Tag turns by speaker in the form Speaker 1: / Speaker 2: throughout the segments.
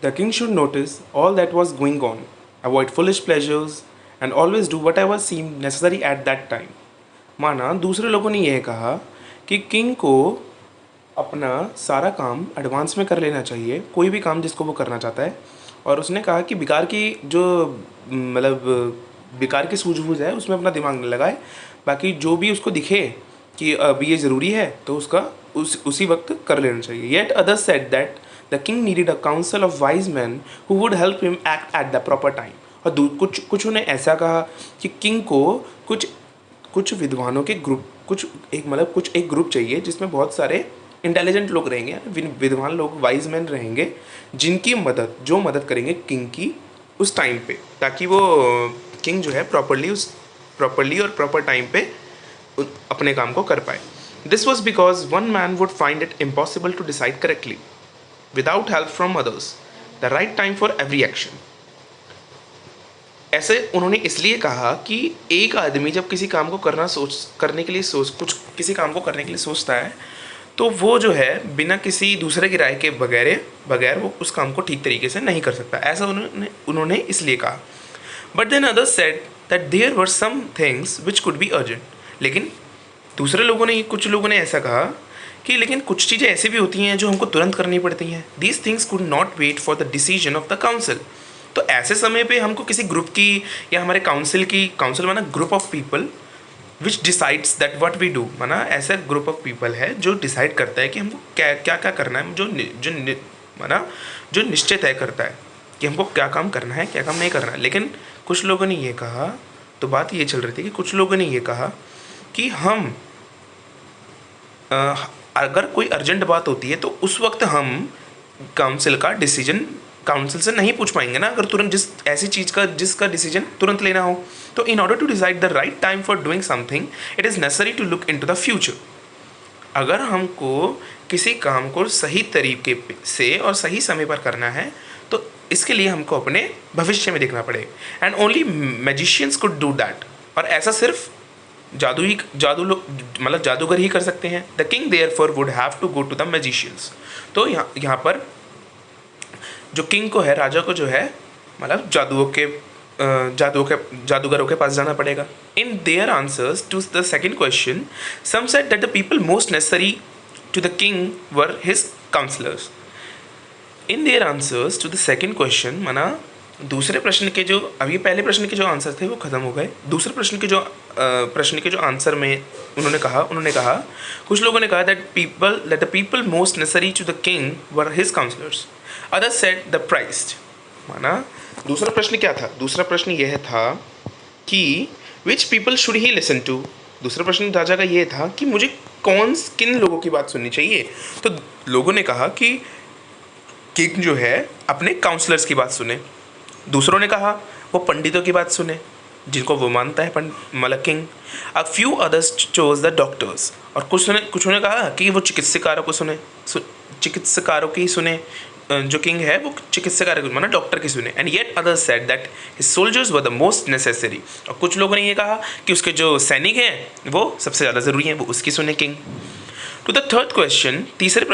Speaker 1: The king should notice all that was going on, avoid foolish pleasures, and always do whatever seemed necessary at that time. माना दूसरे लोगों ने यह कहा कि किंग को अपना सारा काम एडवांस में कर लेना चाहिए, कोई भी काम जिसको वो करना चाहता है, और उसने कहा कि बेकार की जो मतलब बेकार की सूझबूझ है उसमें अपना दिमाग न लगाए, बाकी जो भी उसको दिखे कि अब ये ज़रूरी है तो उसका उसी वक्त कर लेना चाहिए. Yet others said that the king needed a council of wise man who would help him act at the proper time. और कुछ उन्हें ऐसा कहा कि किंग को कुछ विद्वानों के ग्रुप कुछ एक ग्रुप चाहिए जिसमें बहुत सारे इंटेलिजेंट लोग रहेंगे, विद्वान लोग, वाइज मैन रहेंगे, जिनकी मदद करेंगे किंग की उस टाइम पे, ताकि वो किंग जो है प्रॉपरली और प्रॉपर टाइम पे अपने काम को कर पाए. This was because one man would find it impossible to decide correctly without help from others the right time for every action. ऐसे उन्होंने इसलिए कहा कि एक आदमी जब किसी काम को करने के लिए सोचता है तो वो जो है बिना किसी दूसरे की राय के बगैर वो उस काम को ठीक तरीके से नहीं कर सकता. ऐसा उन्होंने इसलिए कहा. But then others said that there were some things which could be urgent. लेकिन कुछ लोगों ने ऐसा कहा कि लेकिन कुछ चीज़ें ऐसी भी होती हैं जो हमको तुरंत करनी पड़ती हैं. These things could not wait for the decision of the council. तो ऐसे समय पे हमको किसी ग्रुप की या हमारे काउंसिल माना group of people which decides that what we do, माना ऐसा ग्रुप ऑफ पीपल है जो डिसाइड करता है कि हमको क्या क्या करना है, जो निश्चय तय करता है कि हमको क्या काम करना है, क्या काम नहीं करना है. लेकिन कुछ लोगों ने ये कहा, तो बात ये चल रही थी कि कुछ लोगों ने ये कहा कि हम अगर कोई अर्जेंट बात होती है तो उस वक्त हम काउंसिल से नहीं पूछ पाएंगे ना, अगर तुरंत जिसका डिसीजन तुरंत लेना हो. तो in order to decide the right time for doing something it is necessary to look into the future. अगर हमको किसी काम को सही तरीके से और सही समय पर करना है तो इसके लिए हमको अपने भविष्य में देखना पड़ेगा. And only magicians could do that. और ऐसा सिर्फ जादूगर ही कर सकते हैं. The king therefore would have to go to the magicians. तो यहाँ पर जो किंग को है, राजा को जो है, मतलब जादूगरों के पास जाना पड़ेगा. In their answers to the second question some said that the people most necessary to the king were his councillors. In their answers to the second question, माना दूसरे प्रश्न के जो, अभी पहले प्रश्न के जो आंसर थे वो खत्म हो गए. दूसरे प्रश्न के जो आंसर में उन्होंने कहा कुछ लोगों ने कहा that the people most necessary to the king were his councillors. Others said the priests. माना दूसरा प्रश्न क्या था? दूसरा प्रश्न यह था कि which people should he listen to. दूसरा प्रश्न राजा का यह था कि मुझे किन लोगों की बात सुननी चाहिए. तो लोगों ने कहा कि किंग जो है अपने काउंसलर्स की बात सुने. दूसरों ने कहा वो पंडितों की बात सुने जिनको वो मानता है मतलब king. A few others chose the doctors. और कुछ ने कहा कि वो चिकित्सकारों की सुने. जो किंग है वो चिकित्सकारों माना डॉक्टर की सुने. And yet others said that his soldiers were the most necessary. और कुछ लोगों ने ये कहा कि उसके जो सैनिक हैं वो सबसे ज़्यादा ज़रूरी हैं, वो उसकी सुने king. To the third question, तीसरे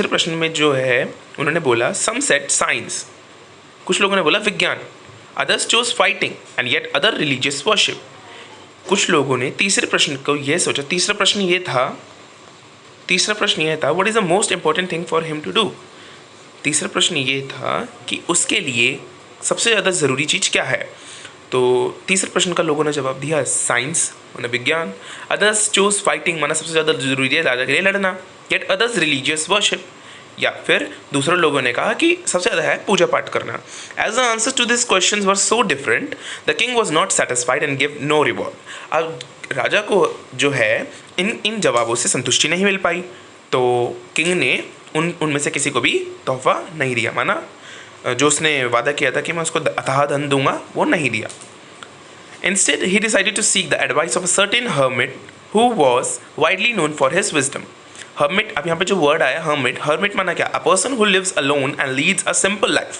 Speaker 1: प्रश्न में जो है उन्होंने बोला सम सेड साइंस. कुछ लोगों ने बोला विज्ञान. Others chose fighting and yet other religious worship. कुछ लोगों ने तीसरे प्रश्न को यह सोचा. तीसरा प्रश्न ये था what is the most important thing for him to do. तीसरा प्रश्न ये था कि उसके लिए सबसे ज़्यादा ज़रूरी चीज़ क्या है. तो तीसरे प्रश्न का लोगों ने जवाब दिया साइंस, माना विज्ञान. अदर्स चूज फाइटिंग, माना सबसे ज़्यादा ज़रूरी है राजा के लिए लड़ना. Yet others religious worship. या फिर दूसरे लोगों ने कहा कि सबसे ज़्यादा है पूजा पाठ करना. As the answers to this questions were so different the king was not satisfied and give no reward. अब राजा को जो है इन जवाबों से संतुष्टि नहीं मिल पाई, तो किंग ने उनमें से किसी को भी तोहफा नहीं दिया. माना जो उसने वादा किया था कि मैं उसको अथाह धन दूंगा, वो नहीं दिया. Instead he decided to seek the advice of a certain hermit who was widely known for his wisdom. Hermit, अब यहाँ पे जो वर्ड आया हर्मिट माना क्या? A person who lives alone and leads a simple life.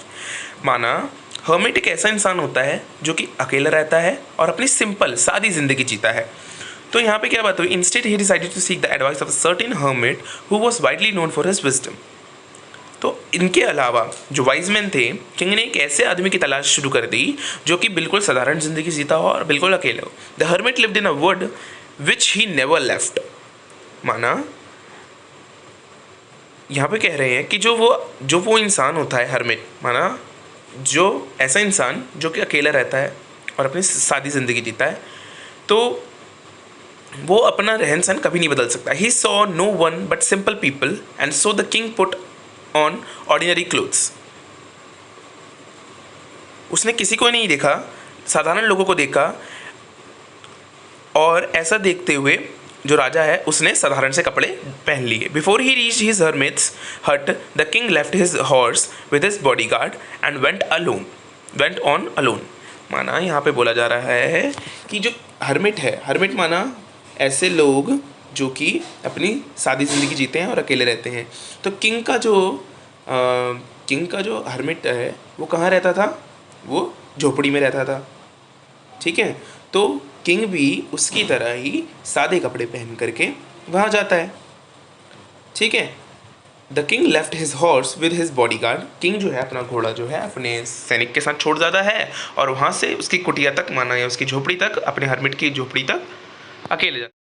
Speaker 1: माना hermit एक ऐसा इंसान होता है जो कि अकेला रहता है और अपनी सिंपल सादी जिंदगी जीता है. तो यहाँ पे क्या बात हुई? Instead he decided to seek the advice of a certain hermit who was widely known for his wisdom. तो इनके अलावा जो वाइज मैन थे, किंग ने एक ऐसे आदमी की तलाश शुरू कर दी जो कि बिल्कुल साधारण ज़िंदगी जीता हो और बिल्कुल अकेले हो। The hermit lived in a would which he never left. माना यहाँ पे कह रहे हैं कि जो वो इंसान होता है हर्मिट, माना जो ऐसा इंसान जो कि अकेला रहता है और अपनी सादी ज़िंदगी जीता है, तो वो अपना रहन सहन कभी नहीं बदल सकता। He saw no one but simple people and so the king put on ordinary clothes. उसने किसी को नहीं देखा, साधारण लोगों को देखा, और ऐसा देखते हुए जो राजा है उसने साधारण से कपड़े पहन लिए। Before he reach his hermit's hut the king left his horse with his body guard and went on alone. माना यहाँ पे बोला जा रहा है कि जो हर्मिट है, हर्मिट माना ऐसे लोग जो कि अपनी सादी ज़िंदगी जीते हैं और अकेले रहते हैं। तो किंग का जो हर्मिट है वो कहाँ रहता था? वो झोपड़ी में रहता था। ठीक है, तो किंग भी उसकी तरह ही सादे कपड़े पहन करके वहाँ जाता है। ठीक है, the king left his horse with his body guard. King जो है अपना घोड़ा जो है अपने सैनिक के साथ छोड़ जाता है और वहाँ से उसकी कुटिया तक, माना या उसकी झोपड़ी तक, अपने हर्मिट की झोपड़ी तक अकेले जाता है।